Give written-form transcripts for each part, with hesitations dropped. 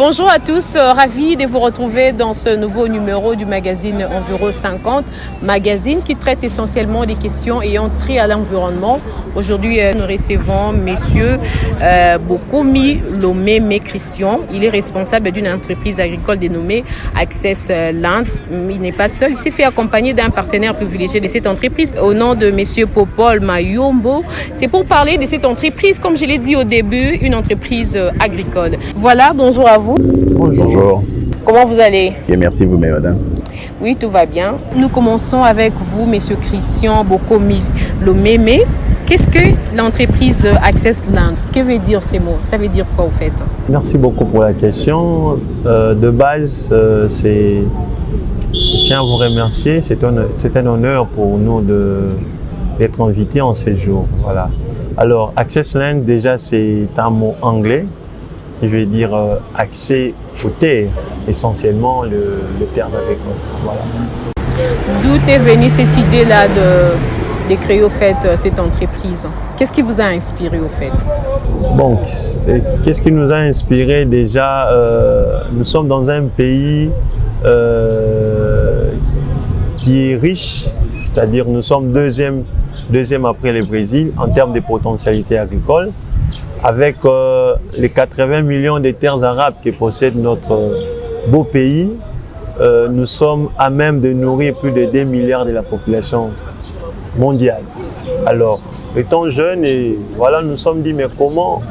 Bonjour à tous, ravi de vous retrouver dans ce nouveau numéro du magazine Environ 50, magazine qui traite essentiellement des questions ayant trait à l'environnement. Aujourd'hui, nous recevons messieurs Bokomi Lomeme Christian. Il est responsable d'une entreprise agricole dénommée Access Lands. Il n'est pas seul, il s'est fait accompagner d'un partenaire privilégié de cette entreprise au nom de monsieur Popol Mayombo. C'est pour parler de cette entreprise, comme je l'ai dit au début, une entreprise agricole. Voilà, bonjour à vous. Bonjour. Comment vous allez? Et merci vous, madame. Oui, tout va bien. Nous commençons avec vous, monsieur Christian Bokomi Lomeme. Qu'est-ce que l'entreprise Access Lands? Que veut dire ces mots? Ça veut dire quoi au fait? Merci beaucoup pour la question. De base, je tiens à vous remercier. C'est un honneur pour nous d'être invités en séjour. Voilà. Alors, Access Land, déjà, c'est un mot anglais. Je vais dire accès aux terres, essentiellement le terre agricole. Voilà. D'où est venue cette idée-là de créer au fait cette entreprise? Qu'est-ce qui vous a inspiré au fait? Bon, qu'est-ce qui nous a inspiré déjà? Nous sommes dans un pays qui est riche, c'est-à-dire nous sommes deuxième après le Brésil en termes de potentialité agricole. Avec les 80 millions de terres arables que possède notre beau pays, nous sommes à même de nourrir plus de 2 milliards de la population mondiale. Alors, étant jeunes, et voilà, nous nous sommes dit, mais comment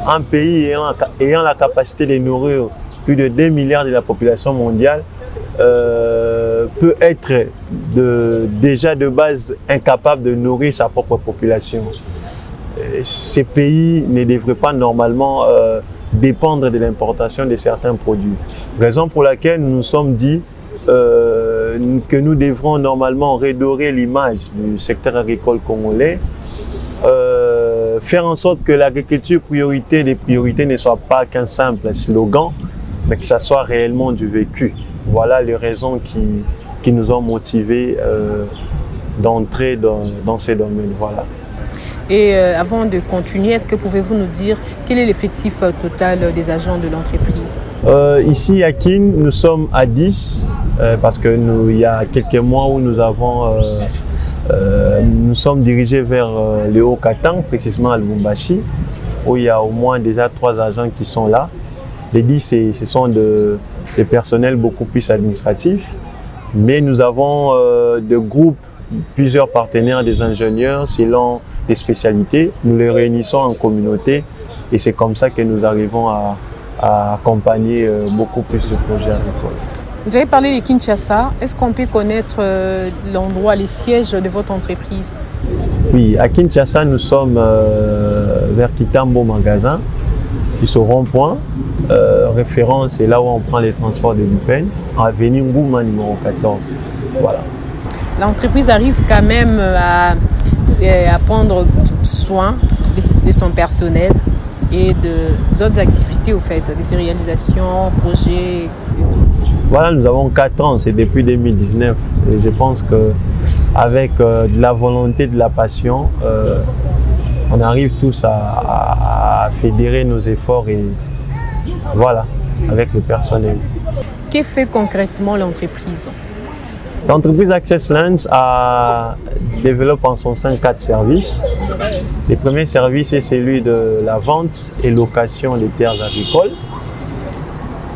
un pays ayant la capacité de nourrir plus de 2 milliards de la population mondiale peut être déjà de base incapable de nourrir sa propre population? Ces pays ne devraient pas normalement dépendre de l'importation de certains produits. Raison pour laquelle nous nous sommes dit que nous devrons normalement redorer l'image du secteur agricole congolais, faire en sorte que l'agriculture priorité des priorités ne soit pas qu'un simple slogan, mais que ça soit réellement du vécu. Voilà les raisons qui nous ont motivés d'entrer dans ces domaines. Voilà. Et avant de continuer, est-ce que pouvez-vous nous dire quel est l'effectif total des agents de l'entreprise? Ici à Kin, nous sommes à 10 parce que il y a quelques mois où nous sommes dirigés vers le Haut-Katanga, précisément à Lubumbashi, où il y a au moins déjà 3 agents qui sont là. Les 10, ce sont des personnels beaucoup plus administratifs, mais nous avons de groupes, plusieurs partenaires, des ingénieurs selon des spécialités. Nous les réunissons en communauté et c'est comme ça que nous arrivons à accompagner beaucoup plus de projets agricoles. Vous avez parlé de Kinshasa. Est-ce qu'on peut connaître l'endroit, les sièges de votre entreprise? Oui, à Kinshasa, nous sommes vers Kitambo Magasin, puis au rond-point. Référence, c'est là où on prend les transports de l'UPEN, en avenue Ngouma numéro 14. Voilà. L'entreprise arrive quand même à prendre soin de son personnel et des autres activités au fait, de ses réalisations, projets. Voilà, nous avons 4 ans, c'est depuis 2019 et je pense qu'avec de la volonté, de la passion, on arrive tous à fédérer nos efforts et voilà, avec le personnel. Que fait concrètement l'entreprise? L'entreprise Access Lands développe en son sein 4 services. Le premier service est celui de la vente et location des terres agricoles.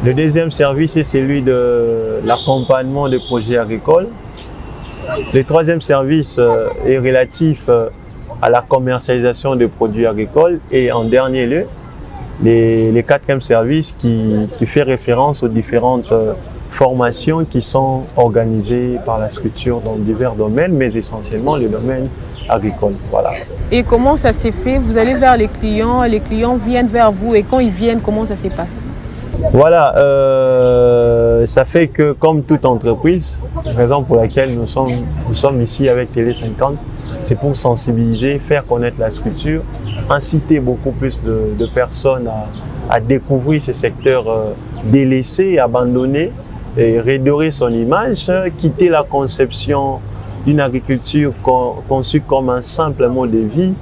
Le deuxième service est celui de l'accompagnement des projets agricoles. Le troisième service est relatif à la commercialisation des produits agricoles. Et en dernier lieu, le quatrième service qui fait référence aux différentes formations qui sont organisées par la structure dans divers domaines, mais essentiellement le domaine agricole. Voilà. Et comment ça s'est fait? Vous allez vers les clients viennent vers vous et quand ils viennent, comment ça se passe? Voilà, ça fait que comme toute entreprise, raison pour laquelle nous sommes ici avec Télé 50, c'est pour sensibiliser, faire connaître la structure, inciter beaucoup plus de personnes à découvrir ce secteur délaissé, abandonné, et redorer son image, quitter la conception d'une agriculture conçue comme un simple mode de vie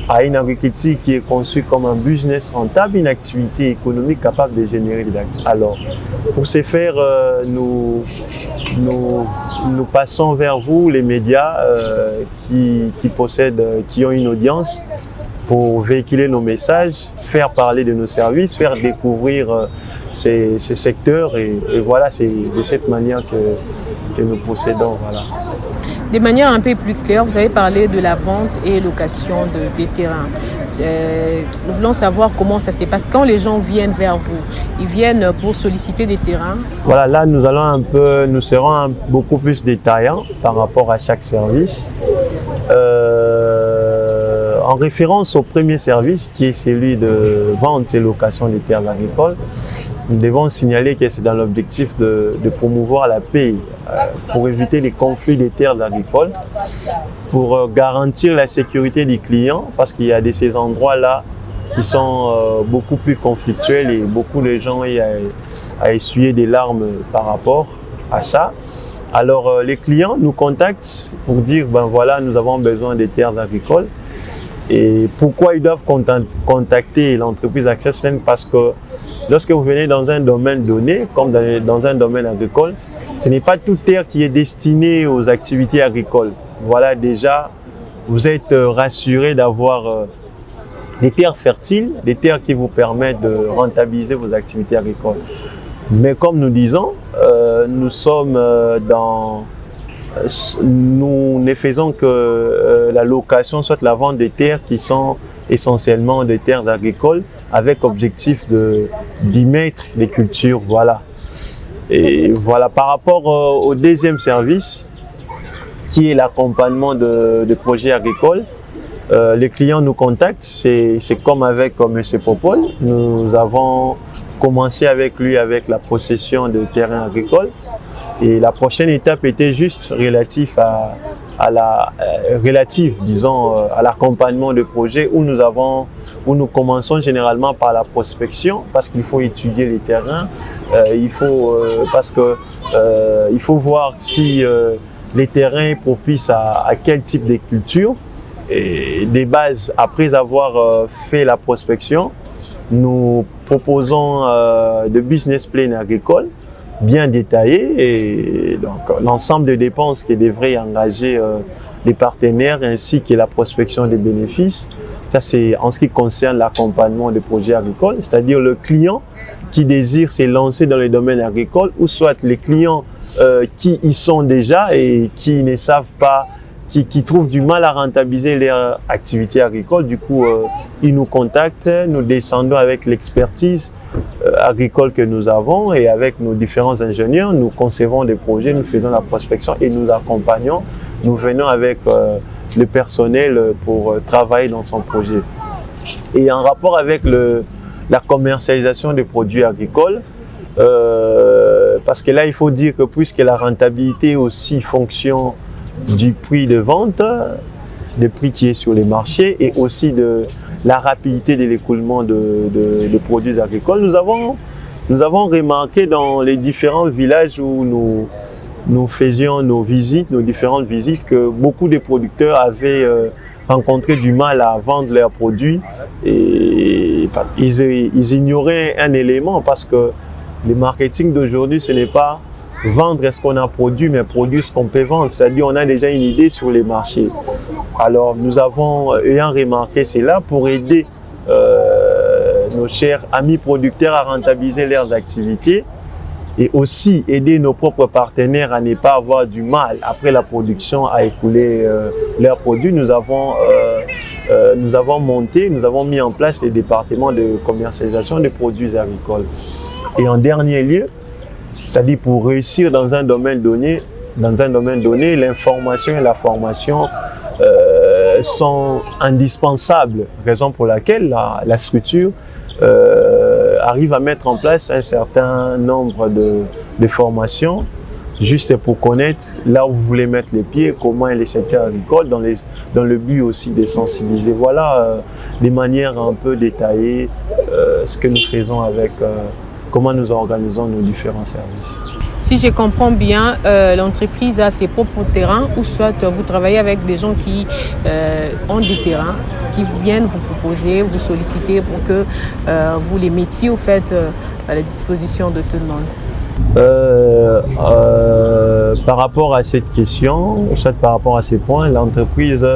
à une agriculture qui est conçue comme un business rentable, une activité économique capable de générer de l'argent. Alors, pour ce faire, nous passons vers vous, les médias qui ont une audience, pour véhiculer nos messages, faire parler de nos services, faire découvrir ces secteurs. Et voilà, c'est de cette manière que nous procédons. Voilà. De manière un peu plus claire, vous avez parlé de la vente et location des terrains. Nous voulons savoir comment ça se passe. Quand les gens viennent vers vous, ils viennent pour solliciter des terrains. Voilà, là nous serons beaucoup plus détaillants par rapport à chaque service. En référence au premier service qui est celui de vente et location des terres agricoles, nous devons signaler que c'est dans l'objectif de promouvoir la paix pour éviter les conflits des terres agricoles, pour garantir la sécurité des clients, parce qu'il y a ces endroits-là qui sont beaucoup plus conflictuels et beaucoup de gens à essuyer des larmes par rapport à ça. Alors les clients nous contactent pour dire ben voilà, nous avons besoin des terres agricoles. Et pourquoi ils doivent contacter l'entreprise AccessLand? Parce que lorsque vous venez dans un domaine donné, comme dans un domaine agricole, ce n'est pas toute terre qui est destinée aux activités agricoles. Voilà, déjà, vous êtes rassuré d'avoir des terres fertiles, des terres qui vous permettent de rentabiliser vos activités agricoles. Mais comme nous disons, nous ne faisons que la location, soit la vente des terres qui sont essentiellement des terres agricoles, avec objectif d'y mettre les cultures. Voilà. Et voilà, par rapport au deuxième service, qui est l'accompagnement de projets agricoles, les clients nous contactent, c'est comme avec M. Popol. Nous avons commencé avec lui avec la possession de terrains agricoles. Et la prochaine étape était juste relative à l'accompagnement de projets où nous commençons généralement par la prospection, parce qu'il faut étudier les terrains, il faut voir si les terrains propices à quel type de culture. Et des bases, après avoir fait la prospection, nous proposons de business plan agricole bien détaillé, et donc l'ensemble des dépenses qui devraient engager les partenaires ainsi que la prospection des bénéfices. Ça, c'est en ce qui concerne l'accompagnement des projets agricoles, c'est-à-dire le client qui désire se lancer dans le domaine agricole, ou soit les clients qui y sont déjà et qui ne savent pas, qui trouvent du mal à rentabiliser leur activité agricole. Du coup, ils nous contactent, nous descendons avec l'expertise agricole que nous avons, et avec nos différents ingénieurs, nous concevons des projets, nous faisons la prospection et nous accompagnons. Nous venons avec le personnel pour travailler dans son projet. Et en rapport avec la commercialisation des produits agricoles, parce que là, il faut dire que puisque la rentabilité est aussi fonction du prix de vente, le prix qui est sur les marchés, et aussi de la rapidité de l'écoulement de produits agricoles. Nous avons remarqué dans les différents villages où nous faisions nos différentes visites, que beaucoup de producteurs avaient rencontré du mal à vendre leurs produits, et ils ignoraient un élément, parce que le marketing d'aujourd'hui, ce n'est pas vendre ce qu'on a produit, mais produire ce qu'on peut vendre. C'est-à-dire, on a déjà une idée sur les marchés. Alors, nous avons, ayant remarqué cela, pour aider nos chers amis producteurs à rentabiliser leurs activités, et aussi aider nos propres partenaires à ne pas avoir du mal après la production à écouler leurs produits, nous avons mis en place les départements de commercialisation des produits agricoles. Et en dernier lieu, c'est-à-dire pour réussir dans un domaine donné, l'information et la formation sont indispensables, raison pour laquelle la structure arrive à mettre en place un certain nombre de formations, juste pour connaître là où vous voulez mettre les pieds, comment est le secteur agricole, dans le but aussi de sensibiliser. Voilà de manière un peu détaillée ce que nous faisons avec comment nous organisons nos différents services. Si je comprends bien, l'entreprise a ses propres terrains ou soit vous travaillez avec des gens qui ont des terrains, qui viennent vous proposer, vous solliciter pour que vous les mettiez au fait à la disposition de tout le monde. Par rapport à cette question, soit par rapport à ces points, l'entreprise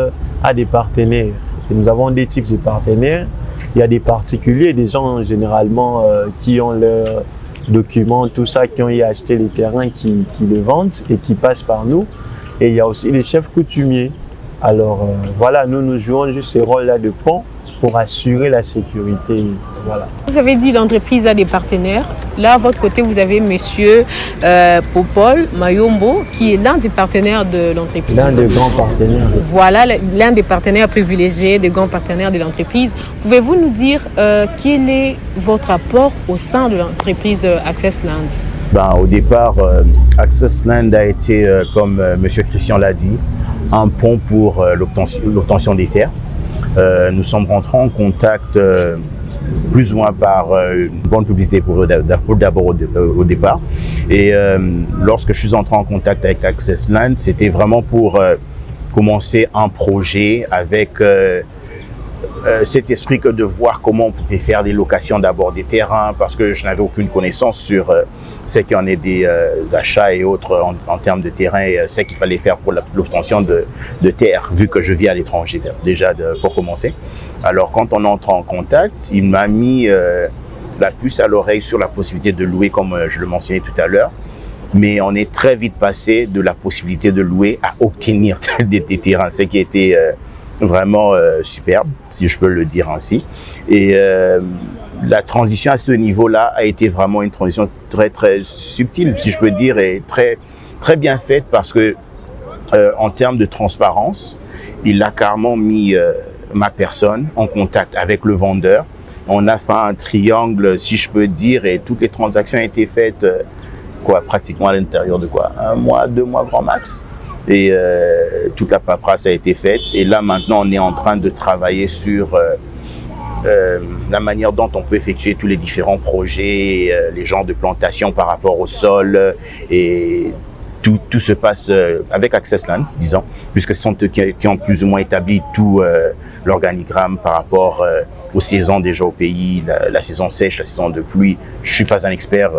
a des partenaires. Et nous avons des types de partenaires. Il y a des particuliers, des gens généralement qui ont leurs documents, tout ça, qui ont y acheté les terrains, qui les vendent et qui passent par nous. Et il y a aussi les chefs coutumiers. Alors voilà, nous jouons juste ces rôles-là de pont pour assurer la sécurité. Voilà. Vous avez dit l'entreprise a des partenaires. Là, à votre côté, vous avez monsieur Popol Mayombo, qui est l'un des partenaires de l'entreprise. L'un des grands partenaires. Voilà, l'un des partenaires privilégiés, des grands partenaires de l'entreprise. Pouvez-vous nous dire quel est votre apport au sein de l'entreprise Access Land? Au départ, Access Land a été, comme M. Christian l'a dit, un pont pour l'obtention des terres. Nous sommes rentrés en contact plus ou moins par une bonne publicité pour d'abord au départ. Et lorsque je suis entré en contact avec Access Land, c'était vraiment pour commencer un projet avec cet esprit que de voir comment on pouvait faire des locations d'abord des terrains, parce que je n'avais aucune connaissance sur ce qu'il y en ait des achats et autres en termes de terrain, et ce qu'il fallait faire pour l'obtention de terres, vu que je vis à l'étranger déjà pour commencer. Alors quand on entre en contact, il m'a mis la puce à l'oreille sur la possibilité de louer, comme je le mentionnais tout à l'heure. Mais on est très vite passé de la possibilité de louer à obtenir des terrains, ce qui était vraiment superbe, si je peux le dire ainsi. Et la transition à ce niveau-là a été vraiment une transition très très subtile, si je peux dire, et très très bien faite, parce que en termes de transparence, il a carrément mis ma personne en contact avec le vendeur. On a fait un triangle, si je peux dire, et toutes les transactions ont été faites pratiquement à l'intérieur de 1 mois, 2 mois grand max. Et toute la paperasse a été faite. Et là, maintenant, on est en train de travailler sur la manière dont on peut effectuer tous les différents projets, les genres de plantation par rapport au sol. Et tout se passe avec Access Land, disons, puisque ce sont eux qui ont plus ou moins établi tout l'organigramme par rapport aux saisons déjà au pays, la saison sèche, la saison de pluie. Je ne suis pas un expert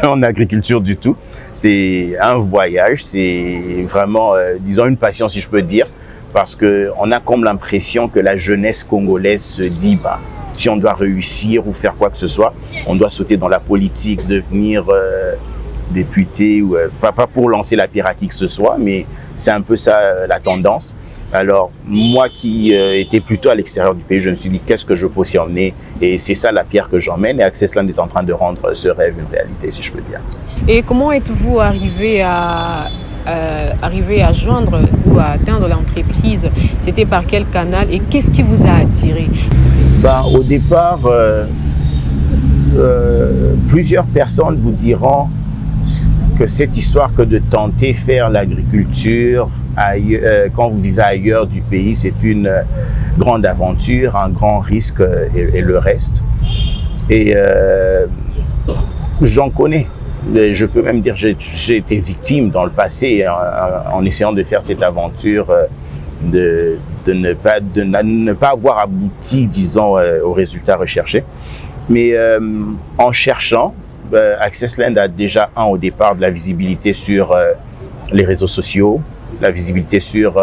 en agriculture du tout. C'est un voyage, c'est vraiment, disons, une passion, si je peux dire, parce qu'on a comme l'impression que la jeunesse congolaise se dit, si on doit réussir ou faire quoi que ce soit, on doit sauter dans la politique, devenir député, ou pas pour lancer la pierre à qui que ce soit, mais c'est un peu ça la tendance. Alors, moi qui étais plutôt à l'extérieur du pays, je me suis dit, qu'est-ce que je peux aussi emmener? Et c'est ça la pierre que j'emmène. Et Access Land est en train de rendre ce rêve une réalité, si je peux dire. Et comment êtes-vous arrivé à joindre ou à atteindre l'entreprise? C'était par quel canal et qu'est-ce qui vous a attiré? Au départ, plusieurs personnes vous diront que cette histoire que de tenter faire l'agriculture quand vous vivez ailleurs du pays, c'est une grande aventure, un grand risque et le reste. Et j'en connais. Je peux même dire que j'ai été victime dans le passé en essayant de faire cette aventure, de ne pas avoir abouti, disons, aux résultats recherchés. Mais en cherchant, Access Land a déjà au départ de la visibilité sur les réseaux sociaux, la visibilité sur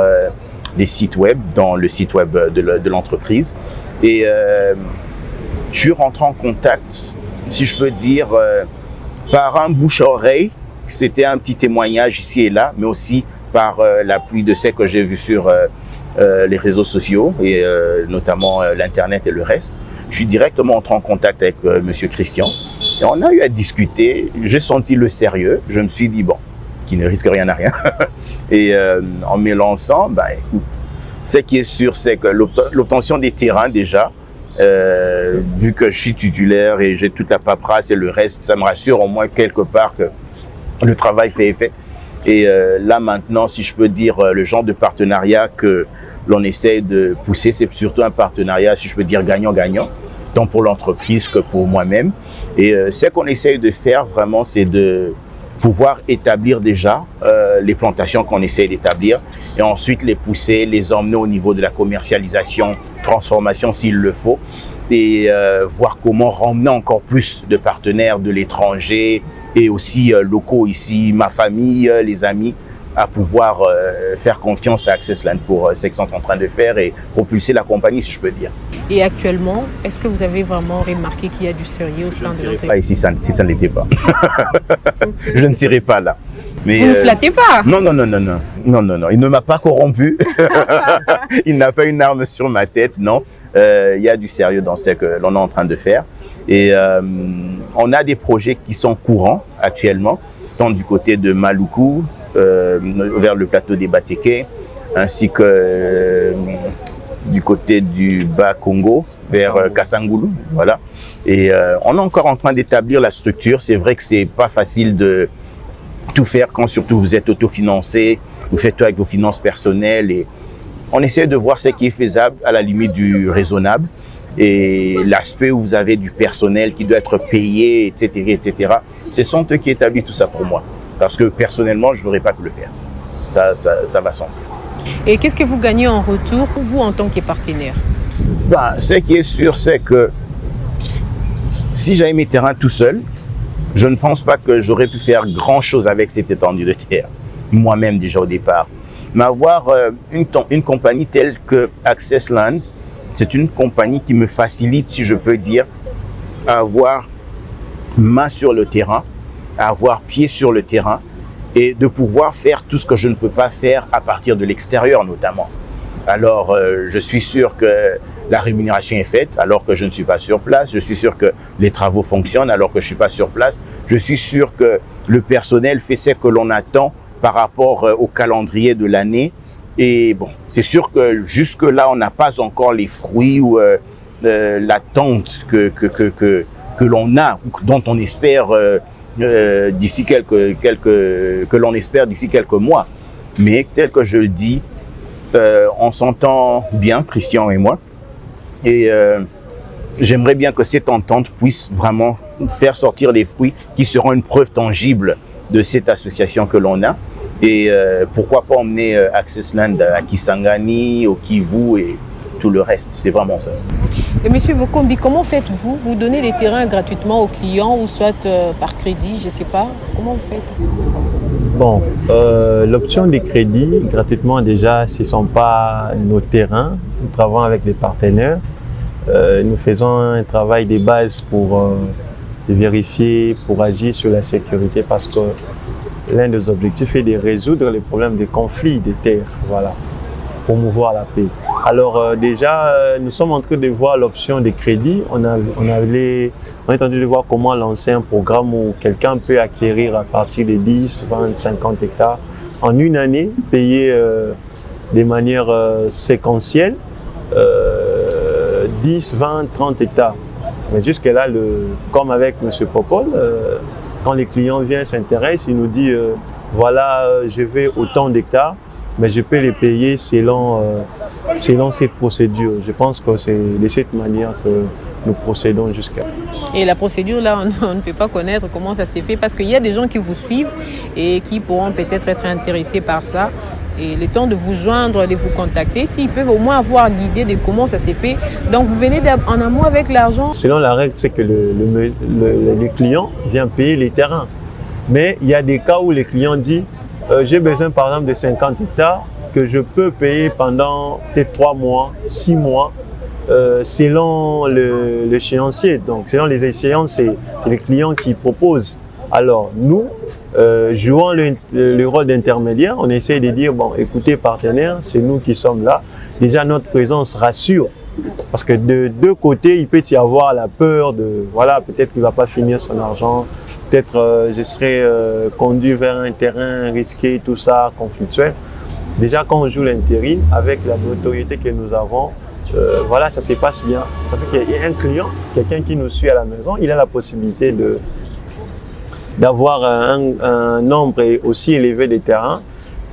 des sites web, dans le site web de l'entreprise. Et je suis rentré en contact, si je peux dire, par un bouche-oreille. C'était un petit témoignage ici et là, mais aussi par l'appui de ce que j'ai vu sur les réseaux sociaux, et notamment l'Internet et le reste. Je suis directement entré en contact avec Monsieur Christian. Et on a eu à discuter, j'ai senti le sérieux, je me suis dit, qui ne risque rien à rien. Et en me lançant, écoute, ce qui est sûr, c'est que l'obtention des terrains déjà, vu que je suis titulaire et j'ai toute la paperasse et le reste, ça me rassure au moins quelque part que le travail fait effet. Et là maintenant, si je peux dire, le genre de partenariat que l'on essaie de pousser, c'est surtout un partenariat, si je peux dire, gagnant-gagnant, tant pour l'entreprise que pour moi-même. Et ce qu'on essaye de faire vraiment, c'est de pouvoir établir déjà les plantations qu'on essaie d'établir et ensuite les pousser, les emmener au niveau de la commercialisation, transformation s'il le faut, et voir comment ramener encore plus de partenaires de l'étranger et aussi locaux ici, ma famille, les amis, à pouvoir faire confiance à Accessland pour ce qu'ils sont en train de faire et propulser la compagnie, si je peux dire. Et actuellement, est-ce que vous avez vraiment remarqué qu'il y a du sérieux au sein de l'entreprise? Pas ici si ça ne l'était pas. Je ne serais pas là. Mais, vous ne flattez pas? Non, il ne m'a pas corrompu. Il n'a pas une arme sur ma tête, non. Il y a du sérieux dans ce que l'on est en train de faire. Et on a des projets qui sont courants actuellement, tant du côté de Maluku, vers le plateau des Bateke, ainsi que du côté du Bas-Congo, vers Kassangoulou. Voilà. Et on est encore en train d'établir la structure. C'est vrai que c'est pas facile de tout faire quand surtout vous êtes autofinancé, vous faites tout avec vos finances personnelles. Et on essaie de voir ce qui est faisable à la limite du raisonnable. Et l'aspect où vous avez du personnel qui doit être payé, etc., ce sont eux qui établissent tout ça pour moi. Parce que personnellement, je n'aurais pas pu le faire. Ça va sans. Et qu'est-ce que vous gagnez en retour, vous, en tant que partenaire? Ce qui est sûr, c'est que si j'avais mes terrains tout seul, je ne pense pas que j'aurais pu faire grand-chose avec cette étendue de terre, moi-même déjà au départ. Mais avoir une compagnie telle que Accessland, c'est une compagnie qui me facilite, si je peux dire, à avoir main sur le terrain, à avoir pied sur le terrain et de pouvoir faire tout ce que je ne peux pas faire à partir de l'extérieur notamment. Alors, je suis sûr que la rémunération est faite alors que je ne suis pas sur place. Je suis sûr que les travaux fonctionnent alors que je ne suis pas sur place. Je suis sûr que le personnel fait ce que l'on attend par rapport au calendrier de l'année. Et bon, c'est sûr que jusque-là, on n'a pas encore les fruits ou l'attente que l'on a, dont on espère d'ici que l'on espère d'ici quelques mois. Mais tel que je le dis, on s'entend bien, Christian et moi. Et j'aimerais bien que cette entente puisse vraiment faire sortir les fruits qui seront une preuve tangible de cette association que l'on a. Et pourquoi pas emmener Accessland à Kisangani, au Kivu et tout le reste. C'est vraiment ça. Et Monsieur Bokombi, comment faites-vous? Vous donnez des terrains gratuitement aux clients ou soit par crédit, je ne sais pas. Comment vous faites? Bon, l'option des crédits gratuitement déjà, ce ne sont pas nos terrains. Nous travaillons avec des partenaires. Nous faisons un travail de base pour vérifier, pour agir sur la sécurité parce que l'un des objectifs est de résoudre les problèmes de conflits des terres, voilà, promouvoir la paix. Alors déjà, nous sommes en train de voir l'option des crédits. On est en train de voir comment lancer un programme où quelqu'un peut acquérir à partir de 10, 20, 50 hectares en une année, payer de manière séquentielle 10, 20, 30 hectares. Mais jusque-là, comme avec M. Popol, quand les clients viennent, s'intéressent, il nous dit voilà, je vais autant d'hectares, mais je peux les payer selon cette procédure. Je pense que c'est de cette manière que nous procédons jusqu'à. Et la procédure, là, on ne peut pas connaître comment ça s'est fait parce qu'il y a des gens qui vous suivent et qui pourront peut-être être intéressés par ça. Et le temps de vous joindre, de vous contacter, s'ils peuvent au moins avoir l'idée de comment ça s'est fait. Donc, vous venez en amont avec l'argent. Selon la règle, c'est que le client vient payer les terrains. Mais il y a des cas où le client dit j'ai besoin par exemple de 50 hectares que je peux payer pendant peut-être 3 mois, 6 mois, selon l'échéancier. Donc, selon les échéances, c'est les clients qui proposent. Alors, nous, jouant le rôle d'intermédiaire, on essaie de dire, bon, écoutez, partenaires, c'est nous qui sommes là. Déjà, notre présence rassure. Parce que de deux côtés, il peut y avoir la peur de, voilà, peut-être qu'il ne va pas finir son argent. Peut-être je serai conduit vers un terrain risqué, tout ça, conflictuel. Déjà, quand on joue l'intérim, avec la notoriété que nous avons, voilà, ça se passe bien. Ça fait qu'il y a un client, quelqu'un qui nous suit à la maison, il a la possibilité d'avoir un nombre aussi élevé de terrains,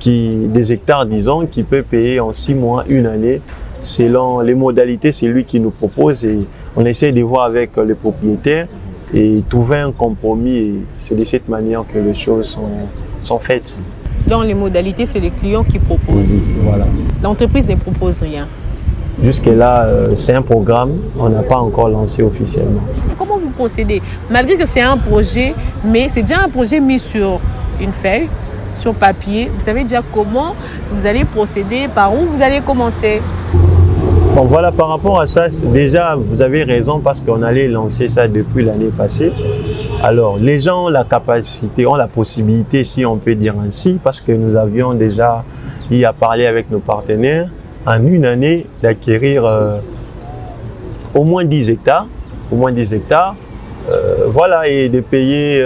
des hectares disons, qui peut payer en 6 mois, 1 année, selon les modalités, c'est lui qui nous propose et on essaie de voir avec les propriétaires et trouver un compromis. Et c'est de cette manière que les choses sont faites. Dans les modalités, c'est les clients qui proposent. Voilà. L'entreprise ne propose rien. Jusque-là, c'est un programme, on n'a pas encore lancé officiellement. Comment vous procédez? Malgré que c'est un projet, mais c'est déjà un projet mis sur une feuille, sur papier. Vous savez déjà comment vous allez procéder, par où vous allez commencer? Bon, voilà, par rapport à ça, déjà, vous avez raison parce qu'on allait lancer ça depuis l'année passée. Alors, les gens ont la capacité, ont la possibilité, si on peut dire ainsi, parce que nous avions déjà eu à parler avec nos partenaires, en une année, d'acquérir au moins 10 hectares. Voilà, et de payer,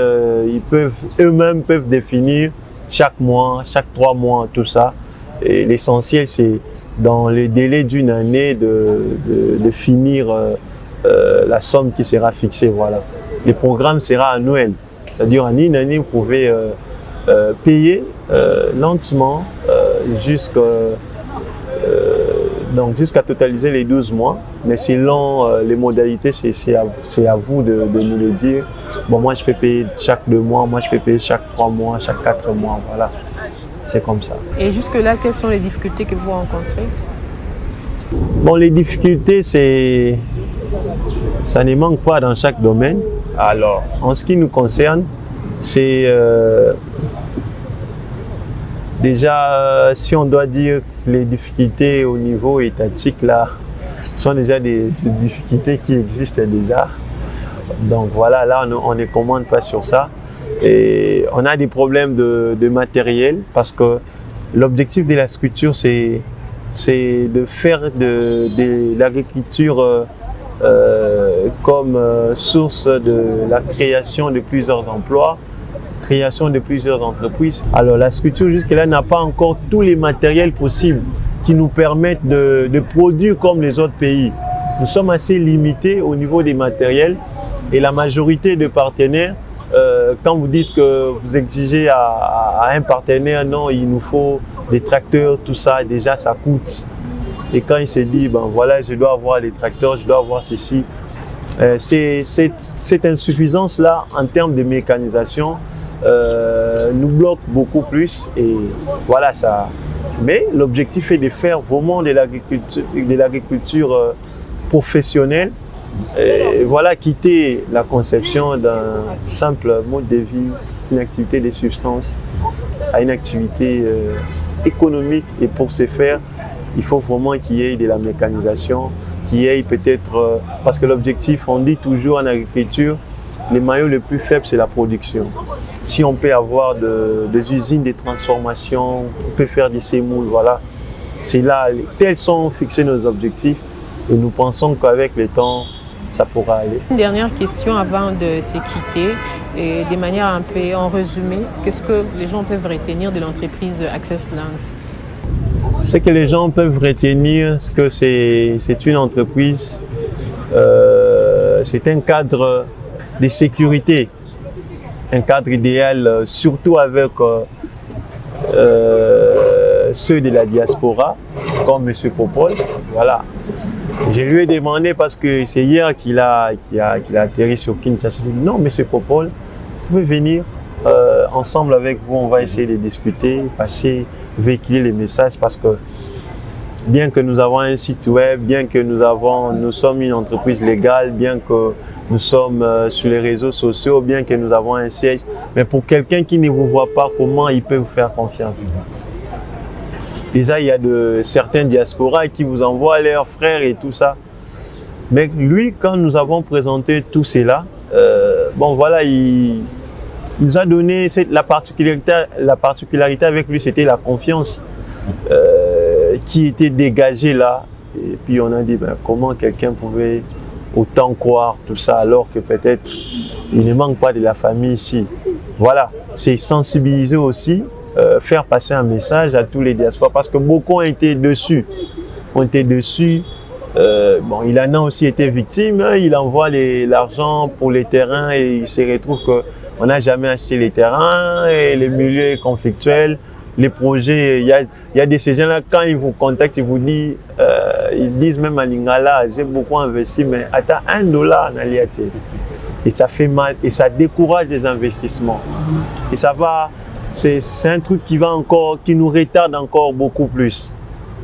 eux-mêmes peuvent définir chaque mois, chaque 3 mois, tout ça. Et l'essentiel, c'est dans les délais d'une année de finir la somme qui sera fixée. Voilà. Le programme sera annuel, c'est-à-dire en une année, vous pouvez payer lentement jusqu'à totaliser les 12 mois. Mais selon les modalités, c'est à vous de nous le dire. Bon, moi, je peux payer chaque 2 mois, moi, je peux payer chaque 3 mois, chaque 4 mois. Voilà. C'est comme ça. Et jusque-là, quelles sont les difficultés que vous rencontrez? Bon, les difficultés, ça ne manque pas dans chaque domaine. Alors, en ce qui nous concerne, c'est déjà, si on doit dire les difficultés au niveau étatique, là, sont déjà des difficultés qui existent déjà. Donc voilà, là, on ne commande pas sur ça. Et on a des problèmes de matériel parce que l'objectif de la structure, c'est de faire de l'agriculture comme source de la création de plusieurs emplois, création de plusieurs entreprises. Alors la structure jusque-là n'a pas encore tous les matériels possibles qui nous permettent de produire comme les autres pays. Nous sommes assez limités au niveau des matériels et la majorité de partenaires, quand vous dites que vous exigez à un partenaire, non, il nous faut des tracteurs, tout ça, déjà ça coûte. Et quand il se dit, ben voilà, je dois avoir les tracteurs, je dois avoir ceci, cette insuffisance-là en termes de mécanisation nous bloque beaucoup plus. Et voilà ça. Mais l'objectif est de faire vraiment de l'agriculture professionnelle. Et voilà, quitter la conception d'un simple mode de vie, une activité de substance, à une activité économique. Et pour ce faire, il faut vraiment qu'il y ait de la mécanisation, qu'il y ait peut-être, parce que l'objectif, on dit toujours en agriculture, le maillon le plus faible, c'est la production. Si on peut avoir des usines de transformation, on peut faire des sémoules, voilà. C'est là, tels sont fixés nos objectifs et nous pensons qu'avec le temps, ça pourra aller. Une dernière question avant de se quitter, et de manière un peu en résumé, qu'est-ce que les gens peuvent retenir de l'entreprise Access Lands? Ce que les gens peuvent retenir, c'est que c'est une entreprise, c'est un cadre de sécurité, un cadre idéal, surtout avec ceux de la diaspora, comme M. Popol. Voilà. Je lui ai demandé, parce que c'est hier qu'il a atterri sur Kinshasa. J'ai dit non, M. Popol, vous pouvez venir ensemble avec vous, on va essayer de discuter, véhiculer les messages, parce que bien que nous avons un site web, bien que nous sommes une entreprise légale, bien que nous sommes sur les réseaux sociaux, bien que nous avons un siège, mais pour quelqu'un qui ne vous voit pas, comment il peut vous faire confiance? Déjà, il y a certains diasporas qui vous envoient leurs frères et tout ça. Mais lui, quand nous avons présenté tout cela, bon voilà, il nous a donné la particularité avec lui, c'était la confiance qui était dégagée là. Et puis on a dit, ben, comment quelqu'un pouvait autant croire tout ça alors que peut-être il ne manque pas de la famille ici. Voilà, c'est sensibiliser aussi, faire passer un message à tous les diasporas parce que beaucoup ont été dessus. Bon, il en a aussi été victime, hein, il envoie l'argent pour les terrains et il se retrouve qu'on n'a jamais acheté les terrains et les milieux conflictuels. Les projets, il y a de ces gens-là, quand ils vous contactent, ils vous disent, ils disent même à Lingala, j'ai beaucoup investi, mais attends, $1 en Aliaté. et ça fait mal et ça décourage les investissements. Et ça va, c'est un truc qui nous retarde encore beaucoup plus.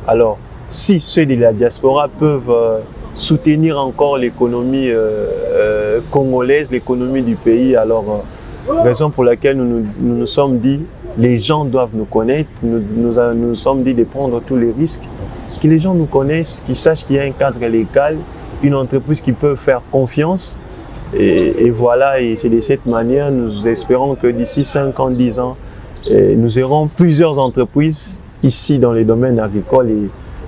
Alors, si ceux de la diaspora peuvent soutenir encore l'économie congolaise, l'économie du pays, alors raison pour laquelle nous nous sommes dit, les gens doivent nous connaître, nous sommes dit de prendre tous les risques, que les gens nous connaissent, qu'ils sachent qu'il y a un cadre légal, une entreprise qui peut faire confiance. Et voilà, et c'est de cette manière, nous espérons que d'ici 5 ans, 10 ans, nous aurons plusieurs entreprises ici dans les domaines agricoles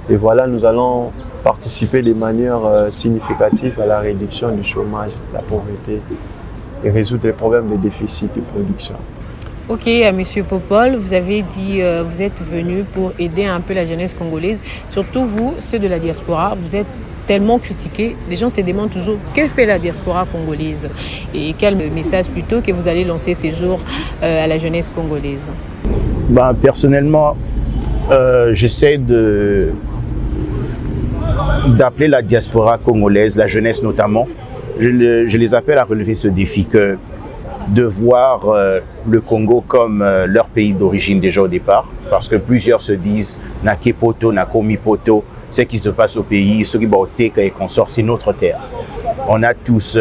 et voilà, nous allons participer de manière significative à la réduction du chômage, de la pauvreté et résoudre les problèmes de déficit de production. Ok, Monsieur Popol, vous avez dit vous êtes venu pour aider un peu la jeunesse congolaise, surtout vous, ceux de la diaspora, vous êtes tellement critiqués, les gens se demandent toujours que fait la diaspora congolaise et quel message plutôt que vous allez lancer ces jours à la jeunesse congolaise. Personnellement, j'essaie d'appeler la diaspora congolaise, la jeunesse notamment, je les appelle à relever ce défi que de voir le Congo comme leur pays d'origine déjà au départ, parce que plusieurs se disent « Nake poto, nakomi poto », ce qui se passe au pays, ce qui et consorts, c'est notre terre. On a tous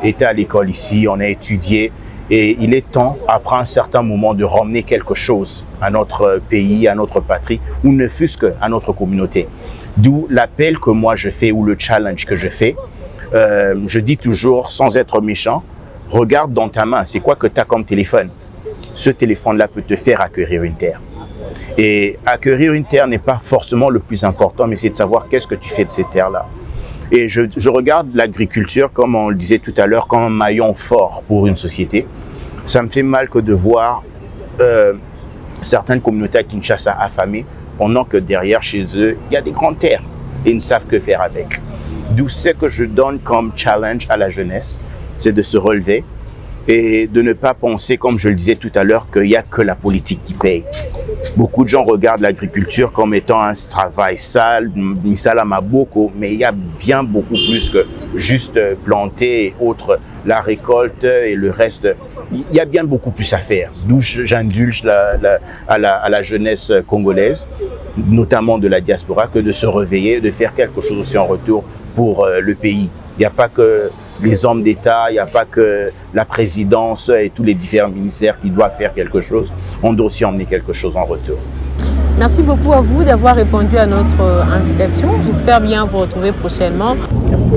été à l'école ici, on a étudié, et il est temps, après un certain moment, de ramener quelque chose à notre pays, à notre patrie, ou ne fût-ce qu'à notre communauté. D'où l'appel que moi je fais, ou le challenge que je fais. Je dis toujours, sans être méchant, regarde dans ta main, c'est quoi que tu as comme téléphone? Ce téléphone-là peut te faire acquérir une terre. Et acquérir une terre n'est pas forcément le plus important, mais c'est de savoir qu'est-ce que tu fais de ces terres-là. Et je regarde l'agriculture, comme on le disait tout à l'heure, comme un maillon fort pour une société. Ça me fait mal que de voir certaines communautés à Kinshasa affamées, pendant que derrière, chez eux, il y a des grandes terres et ils ne savent que faire avec. D'où ce que je donne comme challenge à la jeunesse, c'est de se relever et de ne pas penser, comme je le disais tout à l'heure, qu'il n'y a que la politique qui paye. Beaucoup de gens regardent l'agriculture comme étant un travail sale, misala maboko, mais il y a bien beaucoup plus que juste planter et autres, la récolte et le reste. Il y a bien beaucoup plus à faire. D'où j'indulge à la jeunesse congolaise, notamment de la diaspora, que de se réveiller, de faire quelque chose aussi en retour pour le pays. Il n'y a pas que les hommes d'État, il n'y a pas que la présidence et tous les différents ministères qui doivent faire quelque chose. On doit aussi emmener quelque chose en retour. Merci beaucoup à vous d'avoir répondu à notre invitation. J'espère bien vous retrouver prochainement. Merci.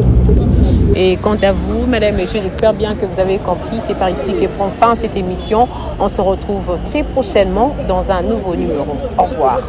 Et quant à vous, mesdames, messieurs, j'espère bien que vous avez compris. C'est par ici que prend fin cette émission. On se retrouve très prochainement dans un nouveau numéro. Au revoir.